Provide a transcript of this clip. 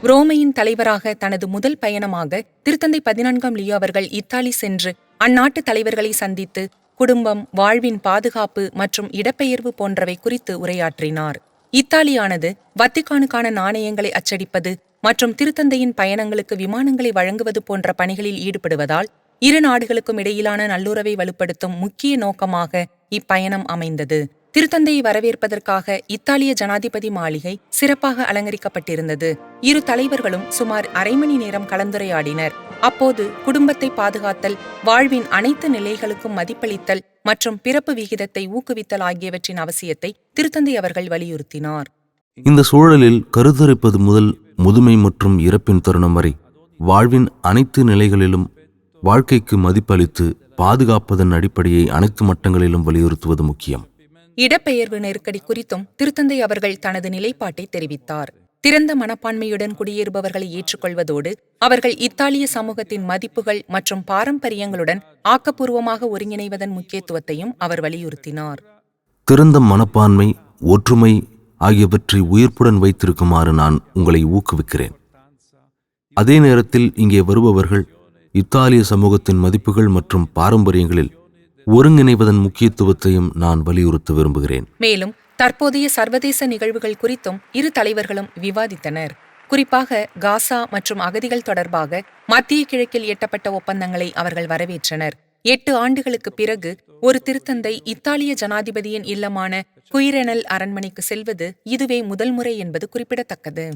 ரோமையின் தலைவராக தனது முதல் பயணமாக திருத்தந்தை 14ஆம் லியோ அவர்கள் இத்தாலி சென்று அந்நாட்டு தலைவர்களை சந்தித்து குடும்பம், வாழ்வின் பாதுகாப்பு மற்றும் இடப்பெயர்வு போன்றவை குறித்து உரையாற்றினார். இத்தாலியானது வத்திக்கானுக்கான நாணயங்களை அச்சடிப்பது மற்றும் திருத்தந்தையின் பயணங்களுக்கு விமானங்களை வழங்குவது போன்ற பணிகளில் ஈடுபடுவதால் இரு நாடுகளுக்கும் இடையிலான நல்லுறவை வலுப்படுத்தும் முக்கிய நோக்கமாக இப்பயணம் அமைந்தது. திருத்தந்தையை வரவேற்பதற்காக இத்தாலிய ஜனாதிபதி மாளிகை சிறப்பாக அலங்கரிக்கப்பட்டிருந்தது. இரு தலைவர்களும் சுமார் அரை மணி நேரம் கலந்துரையாடினர். அப்போது குடும்பத்தை பாதுகாத்தல், வாழ்வின் அனைத்து நிலைகளுக்கும் மதிப்பளித்தல் மற்றும் பிறப்பு விகிதத்தை ஊக்குவித்தல் ஆகியவற்றின் அவசியத்தை திருத்தந்தை அவர்கள் வலியுறுத்தினார். இந்த சூழலில் கருத்தரிப்பது முதல் முதுமை மற்றும் இறப்பின் தருணம் வரை வாழ்வின் அனைத்து நிலைகளிலும் வாழ்க்கைக்கு மதிப்பளித்து பாதுகாப்பதன் அடிப்படையை அனைத்து மட்டங்களிலும் வலியுறுத்துவது முக்கியம். இடப்பெயர்வு நெருக்கடி குறித்தும் திருத்தந்தை அவர்கள் தனது நிலைப்பாட்டை தெரிவித்தார். திறந்த மனப்பான்மையுடன் குடியேறுபவர்களை ஏற்றுக்கொள்வதோடு அவர்கள் இத்தாலிய சமூகத்தின் மதிப்புகள் மற்றும் பாரம்பரியங்களுடன் ஆக்கப்பூர்வமாக ஒருங்கிணைவதன் முக்கியத்துவத்தையும் அவர் வலியுறுத்தினார். திறந்த மனப்பான்மை, ஒற்றுமை ஆகியவற்றை உயிர்ப்புடன் வைத்திருக்குமாறு நான் உங்களை ஊக்குவிக்கிறேன். அதே நேரத்தில் இங்கே வருபவர்கள் இத்தாலிய சமூகத்தின் மதிப்புகள் மற்றும் பாரம்பரியங்களில் ஒருங்கிணைவதன் முக்கியத்துவத்தையும் நான் வலியுறுத்த விரும்புகிறேன். மேலும் தற்போதைய சர்வதேச நிகழ்வுகள் குறித்தும் இரு தலைவர்களும் விவாதித்தனர். குறிப்பாக காசா மற்றும் அகதிகள் தொடர்பாக மத்திய கிழக்கில் எட்டப்பட்ட ஒப்பந்தங்களை அவர்கள் வரவேற்றனர். 8 ஆண்டுகளுக்கு பிறகு ஒரு திருத்தந்தை இத்தாலிய ஜனாதிபதியின் இல்லமான குயிரெனல் அரண்மனைக்கு செல்வது இதுவே முதல் முறை என்பது குறிப்பிடத்தக்கது.